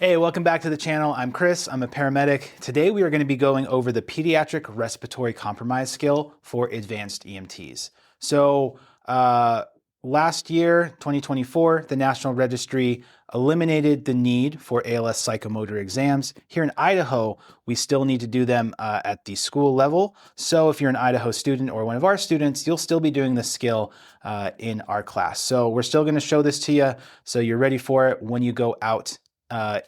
Hey, welcome back to the channel. I'm Chris, I'm a paramedic. Today we are going to be going over the Pediatric Respiratory Compromise skill for advanced EMTs. Last year, 2024, the National Registry eliminated the need for ALS psychomotor exams. Here in Idaho, we still need to do them at the school level. So if you're an Idaho student or one of our students, you'll still be doing this skill in our class. So we're still going to show this to you so you're ready for it when you go out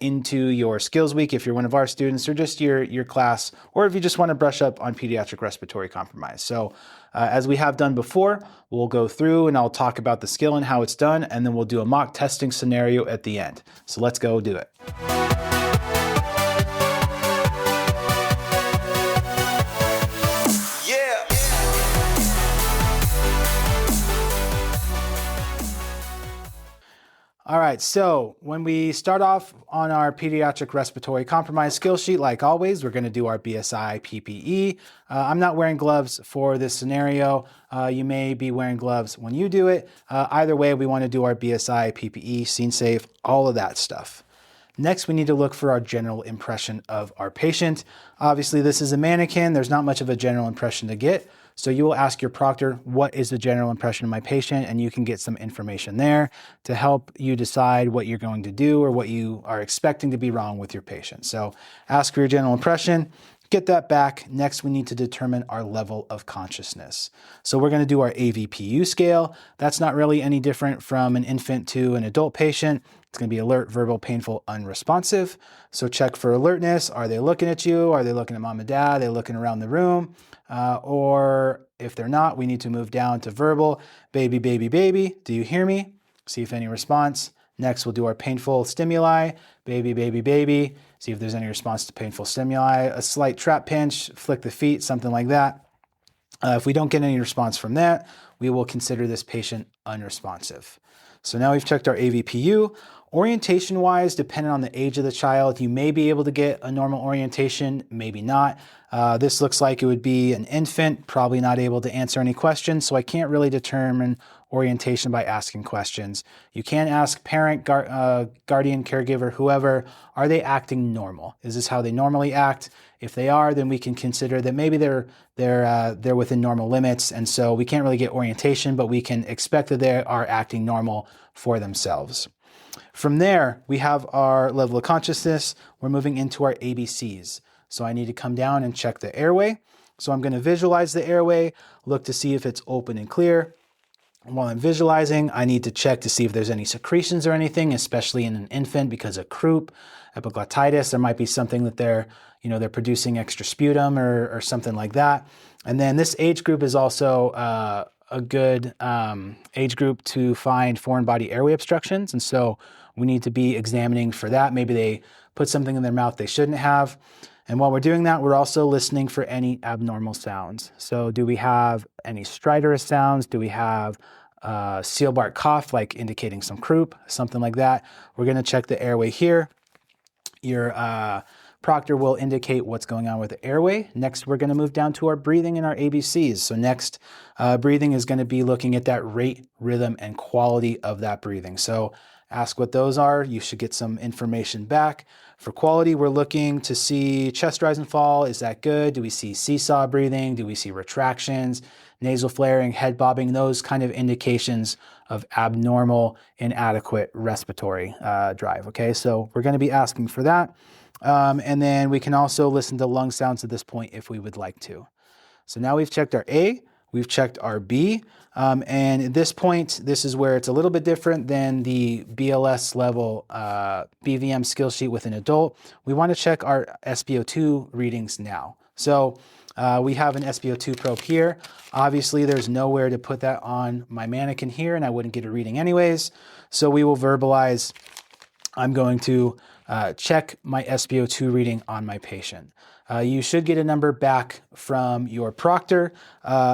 into your skills week if you're one of our students, or just your class, or if you just want to brush up on pediatric respiratory compromise. So as we have done before, we'll go through and I'll talk about the skill and how it's done, and then we'll do a mock testing scenario at the end. So let's go do it. All right, so when we start off on our pediatric respiratory compromise skill sheet, like always, we're going to do our BSI PPE. I'm not wearing gloves for this scenario. You may be wearing gloves when you do it. Either way, we want to do our BSI PPE, scene safe, all of that stuff. Next, we need to look for our general impression of our patient. Obviously, this is a mannequin. There's not much of a general impression to get. So you will ask your proctor, what is the general impression of my patient? And you can get some information there to help you decide what you're going to do or what you are expecting to be wrong with your patient. So ask for your general impression, get that back. Next, we need to determine our level of consciousness. So we're going to do our AVPU scale. That's not really any different from an infant to an adult patient. It's going to be alert, verbal, painful, unresponsive. So check for alertness. Are they looking at you? Are they looking at mom and dad? Are they looking around the room? Or if they're not, we need to move down to verbal. Baby, baby, baby. Do you hear me? See if any response. Next, we'll do our painful stimuli. Baby, baby, baby. See if there's any response to painful stimuli. A slight trap pinch, flick the feet, something like that. If we don't get any response from that, we will consider this patient unresponsive. So now we've checked our AVPU. Orientation-wise, depending on the age of the child, you may be able to get a normal orientation, maybe not. This looks like it would be an infant, probably not able to answer any questions, so I can't really determine orientation by asking questions. You can ask parent, guardian, caregiver, whoever, are they acting normal? Is this how they normally act? If they are, then we can consider that maybe they're within normal limits, and so we can't really get orientation, but we can expect that they are acting normal for themselves. From there, we have our level of consciousness. We're moving into our ABCs. So I need to come down and check the airway. So I'm going to visualize the airway, look to see if it's open and clear. And while I'm visualizing, I need to check to see if there's any secretions or anything, especially in an infant because of croup, epiglottitis. There might be something that they're producing extra sputum or something like that. And then this age group is also a good age group to find foreign body airway obstructions. And so we need to be examining for that. Maybe they put something in their mouth they shouldn't have. And while we're doing that, we're also listening for any abnormal sounds. So do we have any stridorous sounds? Do we have seal bark cough, like indicating some croup, something like that? We're going to check the airway here. Your proctor will indicate what's going on with the airway. Next, we're going to move down to our breathing and our ABCs. So next, breathing is going to be looking at that rate, rhythm, and quality of that breathing. So ask what those are. You should get some information back. For quality, we're looking to see chest rise and fall. Is that good? Do we see seesaw breathing? Do we see retractions, nasal flaring, head bobbing? Those kind of indications of abnormal, inadequate respiratory drive. Okay, so we're going to be asking for that. And then we can also listen to lung sounds at this point if we would like to. So now we've checked our A, we've checked our B, and at this point, this is where it's a little bit different than the BLS level BVM skill sheet with an adult. We want to check our SpO2 readings now. So we have an SpO2 probe here. Obviously, there's nowhere to put that on my mannequin here, and I wouldn't get a reading anyways. So we will verbalize, I'm going to check my SpO2 reading on my patient. You should get a number back from your proctor.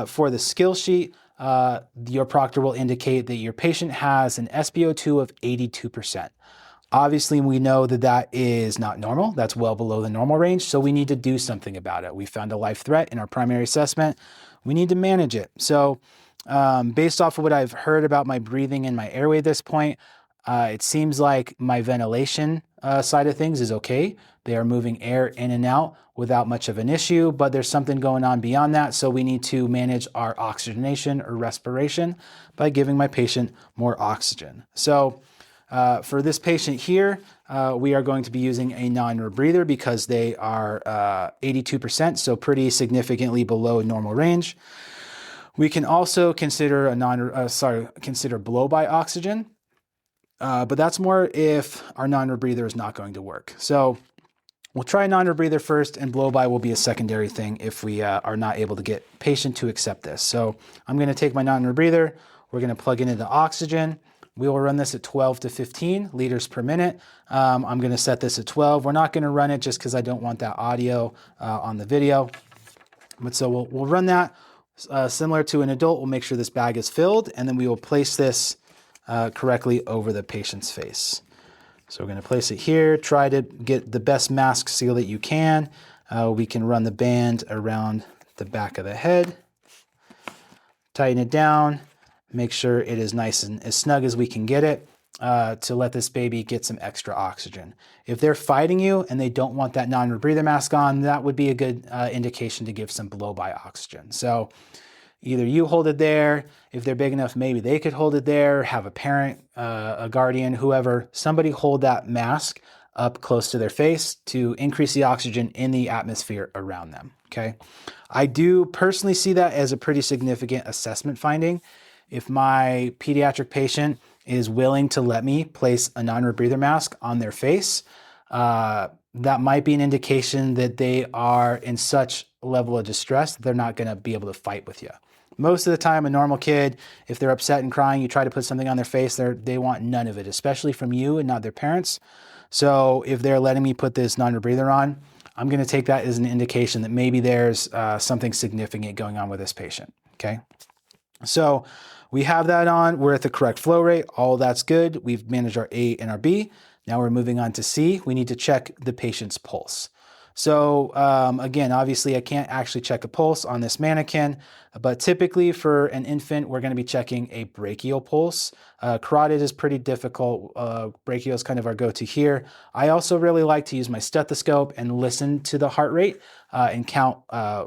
For the skill sheet, your proctor will indicate that your patient has an SpO2 of 82%. Obviously, we know that that is not normal. That's well below the normal range, so we need to do something about it. We found a life threat in our primary assessment. We need to manage it. So based off of what I've heard about my breathing and my airway at this point, it seems like my ventilation side of things is okay. They are moving air in and out without much of an issue, but there's something going on beyond that. So we need to manage our oxygenation or respiration by giving my patient more oxygen. So for this patient here, we are going to be using a non-rebreather because they are 82%, so pretty significantly below normal range. We can also consider consider blow-by oxygen, but that's more if our non-rebreather is not going to work. So we'll try non-rebreather first, and blow-by will be a secondary thing if we are not able to get patient to accept this. So I'm going to take my non-rebreather. We're going to plug it into oxygen. We will run this at 12 to 15 liters per minute. I'm going to set this at 12. We're not going to run it just because I don't want that audio on the video. But so we'll run that similar to an adult. We'll make sure this bag is filled, and then we will place this correctly over the patient's face. So we're going to place it here. Try to get the best mask seal that you can. We can run the band around the back of the head. Tighten it down. Make sure it is nice and as snug as we can get it to let this baby get some extra oxygen. If they're fighting you and they don't want that non-rebreather mask on, that would be a good indication to give some blow-by oxygen. So either you hold it there, if they're big enough, maybe they could hold it there, have a parent, a guardian, whoever, somebody hold that mask up close to their face to increase the oxygen in the atmosphere around them, okay? I do personally see that as a pretty significant assessment finding. If my pediatric patient is willing to let me place a non-rebreather mask on their face, that might be an indication that they are in such a level of distress that they're not going to be able to fight with you. Most of the time, a normal kid, if they're upset and crying, you try to put something on their face, they want none of it, especially from you and not their parents. So if they're letting me put this non-rebreather on, I'm going to take that as an indication that maybe there's something significant going on with this patient, okay? So we have that on. We're at the correct flow rate. All that's good. We've managed our A and our B. Now we're moving on to C. We need to check the patient's pulse. So again, obviously I can't actually check a pulse on this mannequin, but typically for an infant, we're going to be checking a brachial pulse. Carotid is pretty difficult. Brachial is kind of our go-to here. I also really like to use my stethoscope and listen to the heart rate and count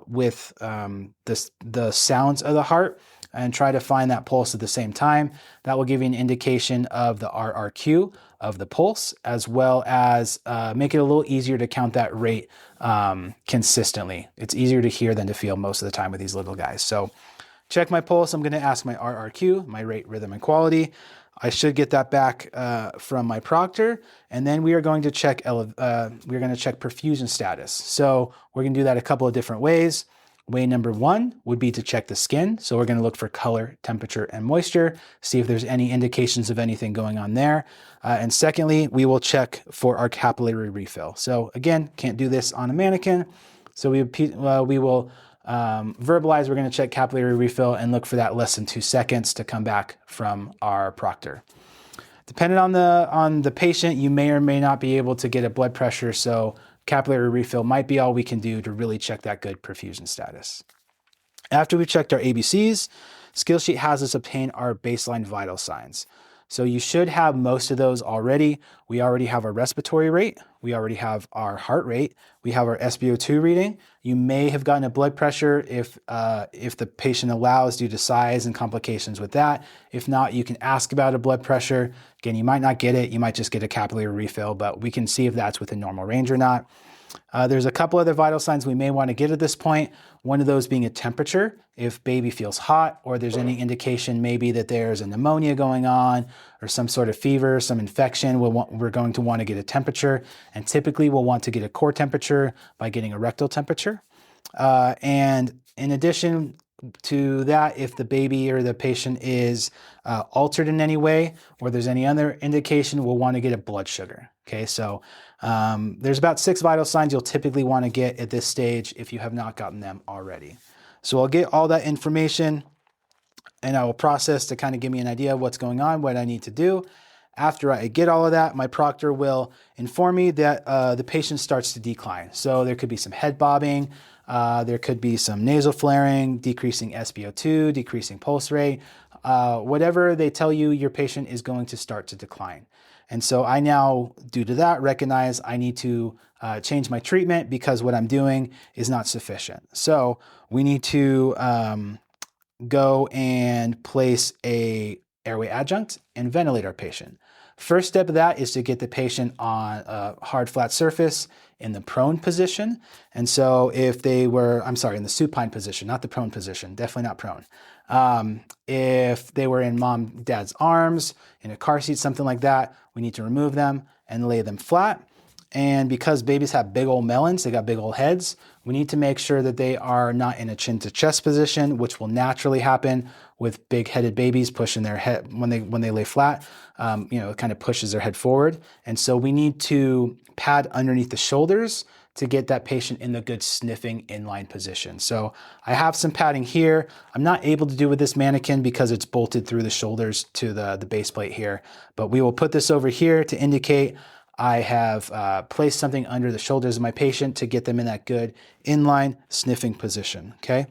with the sounds of the heart and try to find that pulse at the same time. That will give you an indication of the RRQ of the pulse, as well as make it a little easier to count that rate consistently. It's easier to hear than to feel most of the time with these little guys. So check my pulse. I'm going to ask my RRQ, my rate, rhythm, and quality. I should get that back from my proctor, and then we are going to check perfusion status. So we're going to do that a couple of different ways. Way number one would be to check the skin. So we're going to look for color, temperature, and moisture, see if there's any indications of anything going on there. And secondly, we will check for our capillary refill. So again, can't do this on a mannequin. So we will verbalize, we're going to check capillary refill and look for that less than 2 seconds to come back from our proctor. Depending on the patient, you may or may not be able to get a blood pressure. So capillary refill might be all we can do to really check that good perfusion status. After we've checked our ABCs, Skill Sheet has us obtain our baseline vital signs. So you should have most of those already. We already have our respiratory rate. We already have our heart rate. We have our SpO2 reading. You may have gotten a blood pressure if the patient allows due to size and complications with that. If not, you can ask about a blood pressure. Again, you might not get it. You might just get a capillary refill, but we can see if that's within normal range or not. There's a couple other vital signs we may want to get at this point. One of those being a temperature, if baby feels hot or there's any indication maybe that there's a pneumonia going on or some sort of fever, some infection, we're going to want to get a temperature. And typically we'll want to get a core temperature by getting a rectal temperature. And in addition to that, if the baby or the patient is altered in any way or there's any other indication, we'll want to get a blood sugar. Okay, so there's about 6 vital signs you'll typically want to get at this stage if you have not gotten them already. So I'll get all that information and I will process to kind of give me an idea of what's going on, what I need to do. After I get all of that, my proctor will inform me that the patient starts to decline. So there could be some head bobbing, there could be some nasal flaring, decreasing SpO2, decreasing pulse rate, whatever they tell you, your patient is going to start to decline. And so I now, due to that, recognize I need to change my treatment because what I'm doing is not sufficient. So we need to go and place a airway adjunct and ventilate our patient. First step of that is to get the patient on a hard flat surface in the prone position. And so if they were, I'm sorry, in the supine position, not the prone position, definitely not prone. If they were in mom, dad's arms, in a car seat, something like that, we need to remove them and lay them flat. And because babies have big old melons, they got big old heads, we need to make sure that they are not in a chin to chest position, which will naturally happen with big headed babies pushing their head when they lay flat. It kind of pushes their head forward. And so we need to pad underneath the shoulders to get that patient in the good sniffing inline position. So I have some padding here. I'm not able to do with this mannequin because it's bolted through the shoulders to the base plate here, but we will put this over here to indicate I have placed something under the shoulders of my patient to get them in that good inline sniffing position, okay?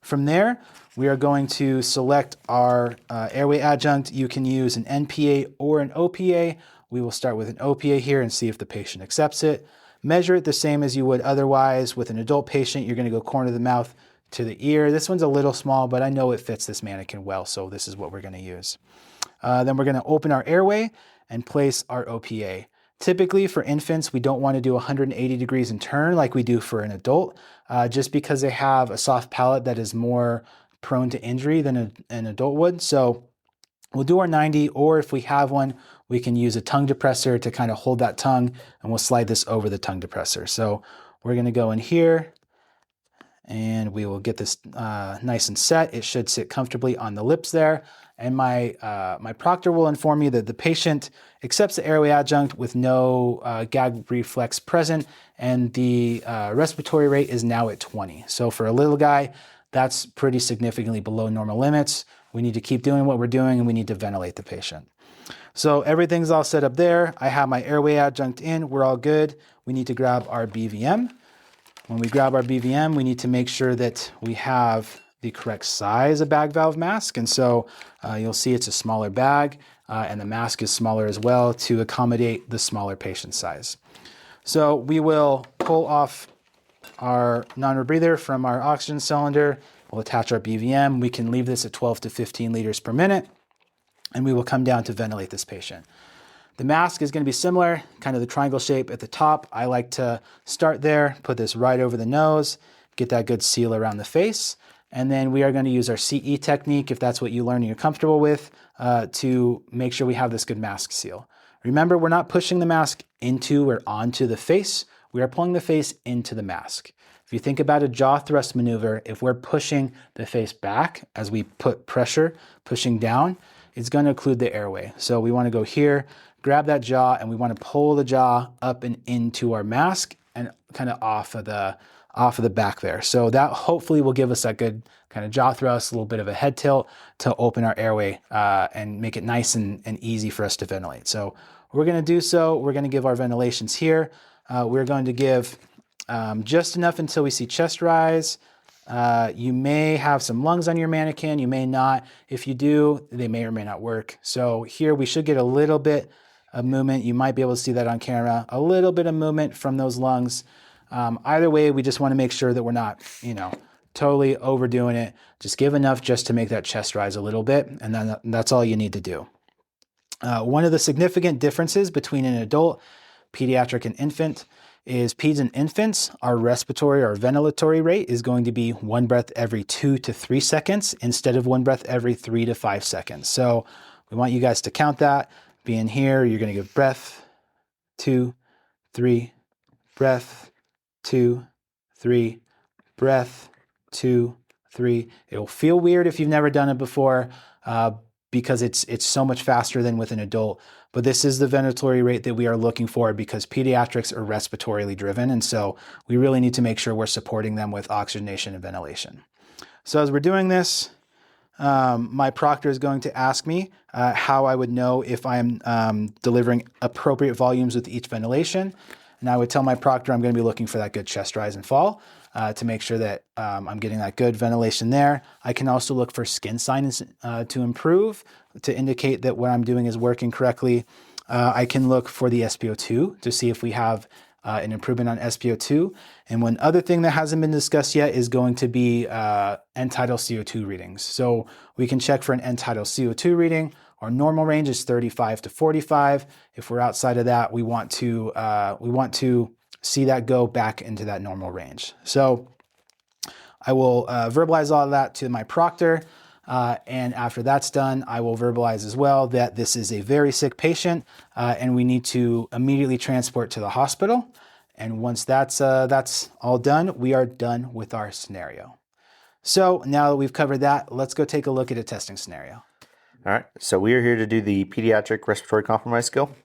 From there, we are going to select our airway adjunct. You can use an NPA or an OPA. We will start with an OPA here and see if the patient accepts it. Measure it the same as you would otherwise. With an adult patient, you're gonna go corner of the mouth to the ear. This one's a little small, but I know it fits this mannequin well, so this is what we're gonna use. Then we're gonna open our airway and place our OPA. Typically for infants, we don't want to do 180 degrees and turn like we do for an adult, just because they have a soft palate that is more prone to injury than an adult would. So we'll do our 90, or if we have one, we can use a tongue depressor to kind of hold that tongue, and we'll slide this over the tongue depressor. So we're going to go in here and we will get this nice and set. It should sit comfortably on the lips there. And my proctor will inform me that the patient accepts the airway adjunct with no gag reflex present, and the respiratory rate is now at 20. So for a little guy, that's pretty significantly below normal limits. We need to keep doing what we're doing, and we need to ventilate the patient. So everything's all set up there. I have my airway adjunct in. We're all good. We need to grab our BVM. When we grab our BVM, we need to make sure that we have the correct size of bag valve mask. And so you'll see it's a smaller bag and the mask is smaller as well to accommodate the smaller patient size. So we will pull off our non-rebreather from our oxygen cylinder. We'll attach our BVM. We can leave this at 12 to 15 liters per minute, and we will come down to ventilate this patient. The mask is going to be similar, kind of the triangle shape at the top. I like to start there, put this right over the nose, get that good seal around the face, and then we are going to use our CE technique, if that's what you learn and you're comfortable with, to make sure we have this good mask seal. Remember, we're not pushing the mask into or onto the face. We are pulling the face into the mask. If you think about a jaw thrust maneuver, if we're pushing the face back as we put pressure, pushing down, it's going to occlude the airway. So we want to go here, grab that jaw, and we want to pull the jaw up and into our mask and kind of off of the back there. So that hopefully will give us that good kind of jaw thrust, a little bit of a head tilt to open our airway and make it nice and easy for us to ventilate. So we're going to do so. We're going to give our ventilations here. We're going to give just enough until we see chest rise. You may have some lungs on your mannequin, you may not. If you do, they may or may not work. So here we should get a little bit of movement. You might be able to see that on camera, a little bit of movement from those lungs. Either way, we just want to make sure that we're not, totally overdoing it. Just give enough just to make that chest rise a little bit, and then that's all you need to do. One of the significant differences between an adult, pediatric, and infant is peds and infants, our respiratory or ventilatory rate is going to be 1 breath every 2 to 3 seconds instead of 1 breath every 3 to 5 seconds. So we want you guys to count that. Being here, you're going to give breath, 2, 3, breath, 2, 3, breath, 2, 3. It'll feel weird if you've never done it before because it's so much faster than with an adult. But this is the ventilatory rate that we are looking for because pediatrics are respiratorily driven. And so we really need to make sure we're supporting them with oxygenation and ventilation. So as we're doing this, my proctor is going to ask me how I would know if I'm delivering appropriate volumes with each ventilation. And I would tell my proctor I'm going to be looking for that good chest rise and fall to make sure that I'm getting that good ventilation there. I can also look for skin signs to improve, to indicate that what I'm doing is working correctly. I can look for the SpO2 to see if we have an improvement on SpO2. And one other thing that hasn't been discussed yet is going to be end-tidal CO2 readings. So we can check for an end-tidal CO2 reading. Our normal range is 35 to 45. If we're outside of that, we want to see that go back into that normal range. So I will verbalize all of that to my proctor. And after that's done, I will verbalize as well that this is a very sick patient and we need to immediately transport to the hospital. And once that's all done, we are done with our scenario. So now that we've covered that, let's go take a look at a testing scenario. All right, so we are here to do the Pediatric Respiratory Compromise skill.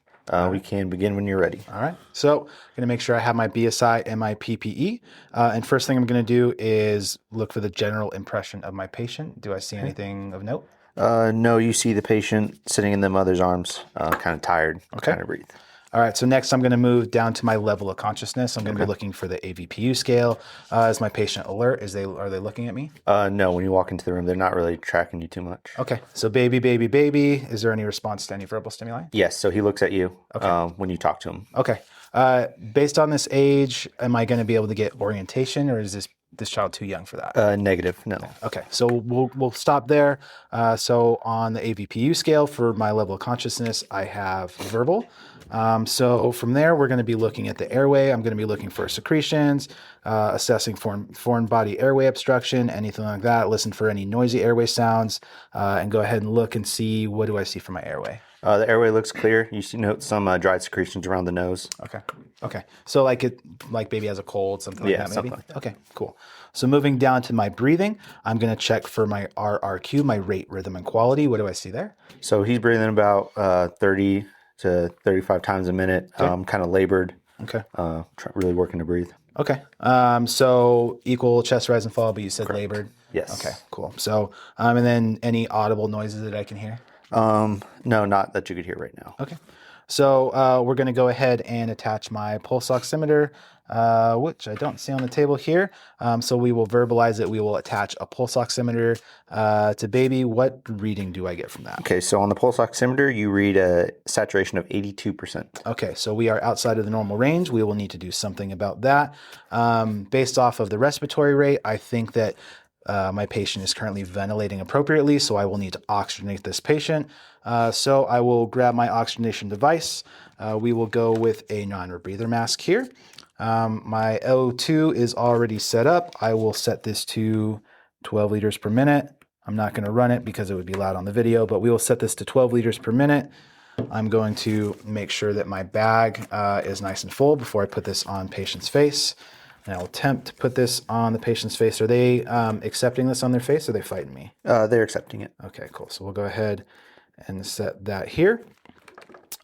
We can begin when you're ready. All right, so I'm going to make sure I have my BSI and my PPE. And first thing I'm going to do is look for the general impression of my patient. Do I see anything of note? No, you see the patient sitting in the mother's arms, kind of tired, trying to breathe. All right, so next I'm going to move down to my level of consciousness. I'm going to be looking for the AVPU scale. Is my patient alert? Are they looking at me? No, when you walk into the room, they're not really tracking you too much. Okay, so baby, baby, baby. Is there any response to any verbal stimuli? Yes, so he looks at you when you talk to him. Okay. Based on this age, am I going to be able to get orientation, or is this child too young for that? Negative, no. Okay, so we'll stop there. So on the AVPU scale for my level of consciousness, I have verbal. So from there, we're going to be looking at the airway. I'm going to be looking for secretions, assessing foreign body airway obstruction, anything like that. Listen for any noisy airway sounds, and go ahead and look and see, what do I see from my airway? The airway looks clear. You note some dried secretions around the nose. Okay. So like baby has a cold, something like that, maybe? Something like that. Okay, cool. So moving down to my breathing, I'm going to check for my RRQ, my rate, rhythm, and quality. What do I see there? So he's breathing about 30 to 35 times a minute, kind of labored. Okay. Really working to breathe. Okay. So equal chest rise and fall, but you said labored? Yes. Okay, cool. So, and then any audible noises that I can hear? No, not that you could hear right now. Okay. So we're going to go ahead and attach my pulse oximeter, which I don't see on the table here. So we will verbalize it. We will attach a pulse oximeter to baby. What reading do I get from that? Okay, so on the pulse oximeter, you read a saturation of 82%. Okay, so we are outside of the normal range. We will need to do something about that. Based off of the respiratory rate, I think that my patient is currently ventilating appropriately, so I will need to oxygenate this patient. So I will grab my oxygenation device. We will go with a non-rebreather mask here. My O2 is already set up. I will set this to 12 liters per minute. I'm not going to run it because it would be loud on the video, but we will set this to 12 liters per minute. I'm going to make sure that my bag is nice and full before I put this on patient's face. And I'll attempt to put this on the patient's face. Are they accepting this on their face, or are they fighting me? They're accepting it. Okay, cool. So we'll go ahead and set that here.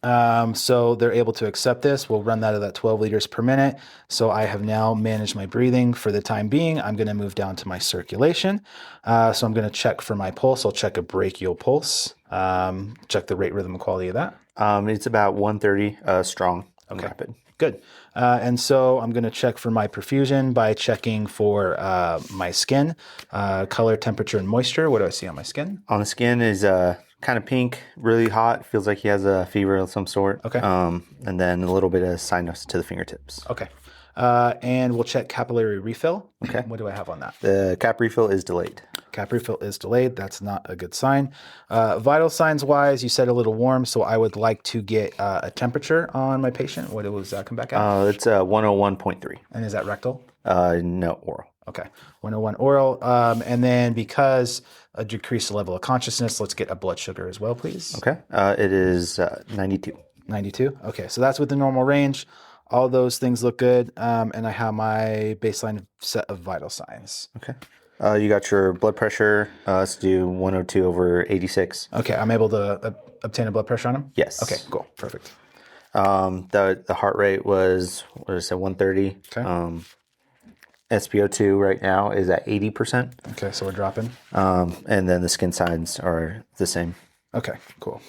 So they're able to accept this. We'll run that at that 12 liters per minute. So I have now managed my breathing for the time being. I'm going to move down to my circulation. So I'm going to check for my pulse. I'll check a brachial pulse. Check the rate, rhythm, and quality of that. It's about 130 strong and rapid. Good. And so I'm going to check for my perfusion by checking for my skin, color, temperature, and moisture. What do I see on my skin? On the skin is kind of pink, really hot. Feels like he has a fever of some sort. Okay. And then a little bit of sinus to the fingertips. Okay. And we'll check capillary refill. Okay. What do I have on that? The cap refill is delayed. Cap refill is delayed. That's not a good sign. Vital signs wise, you said a little warm, so I would like to get a temperature on my patient. What does that come back at? It's 101.3. And is that rectal? No, oral. Okay, 101 oral. And then because a decreased level of consciousness, let's get a blood sugar as well, please. Okay. It is 92. 92? Okay, so that's with the normal range. All those things look good. And I have my baseline set of vital signs. Okay. You got your blood pressure. Let's do 102 over 86. Okay, I'm able to obtain a blood pressure on him? Yes. Okay, cool. Perfect. The heart rate was, 130. Okay. SpO2 right now is at 80%. Okay, so we're dropping. And then the skin signs are the same. Okay, cool.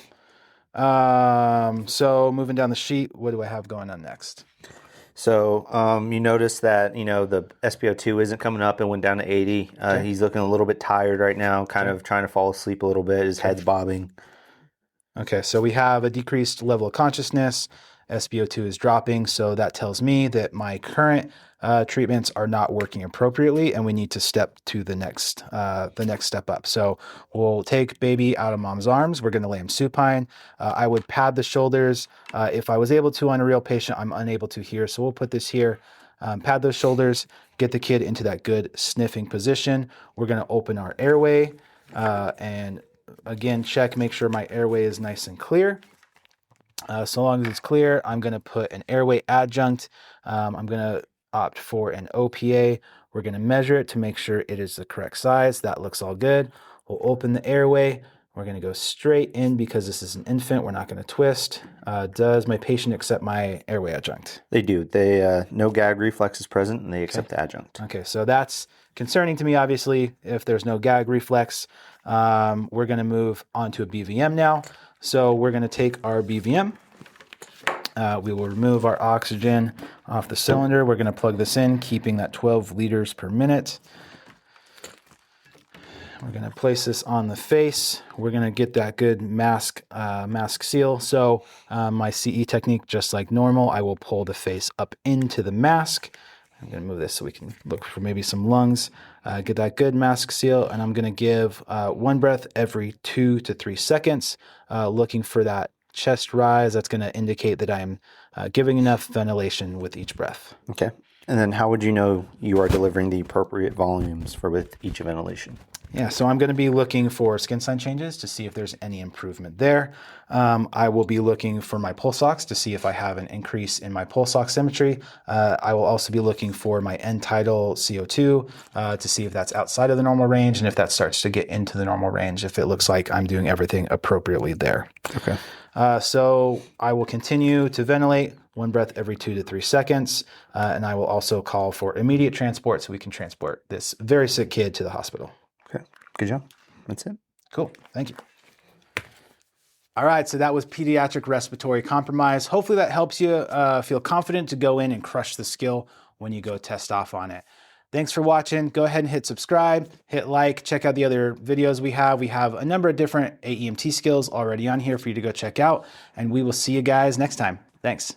So moving down the sheet, what do I have going on next? So you notice that, the SpO2 isn't coming up and went down to 80. He's looking a little bit tired right now, kind of trying to fall asleep a little bit. His head's bobbing. Okay, so we have a decreased level of consciousness. SpO2 is dropping, so that tells me that my current treatments are not working appropriately, and we need to step to the next step up. So we'll take baby out of mom's arms. We're going to lay him supine. I would pad the shoulders. If I was able to on a real patient, I'm unable to here, so we'll put this here. Pad those shoulders, get the kid into that good sniffing position. We're going to open our airway and again, make sure my airway is nice and clear. So long as it's clear, I'm going to put an airway adjunct. I'm going to opt for an OPA. We're going to measure it to make sure it is the correct size. That looks all good. We'll open the airway. We're going to go straight in because this is an infant. We're not going to twist. Does my patient accept my airway adjunct? They do. They no gag reflex is present, and they accept the adjunct. Okay, so that's concerning to me, obviously, if there's no gag reflex. We're going to move on to a BVM now. So we're going to take our BVM. We will remove our oxygen off the cylinder. We're going to plug this in, keeping that 12 liters per minute. We're going to place this on the face. We're going to get that good mask seal. So my CE technique, just like normal, I will pull the face up into the mask. I'm going to move this so we can look for maybe some lungs. Get that good mask seal, and I'm going to give one breath every 2 to 3 seconds, looking for that chest rise. That's going to indicate that I'm giving enough ventilation with each breath. Okay. And then how would you know you are delivering the appropriate volumes for with each ventilation? Yeah, so I'm going to be looking for skin sign changes to see if there's any improvement there. I will be looking for my pulse ox to see if I have an increase in my pulse oximetry. I will also be looking for my end tidal CO2 to see if that's outside of the normal range and if that starts to get into the normal range, if it looks like I'm doing everything appropriately there. Okay. So I will continue to ventilate, one breath every 2 to 3 seconds, and I will also call for immediate transport so we can transport this very sick kid to the hospital. Okay. Good job. That's it. Cool. Thank you. All right, so that was pediatric respiratory compromise. Hopefully that helps you feel confident to go in and crush the skill when you go test off on it. Thanks for watching. Go ahead and hit subscribe, hit like, check out the other videos we have. We have a number of different AEMT skills already on here for you to go check out, and we will see you guys next time. Thanks.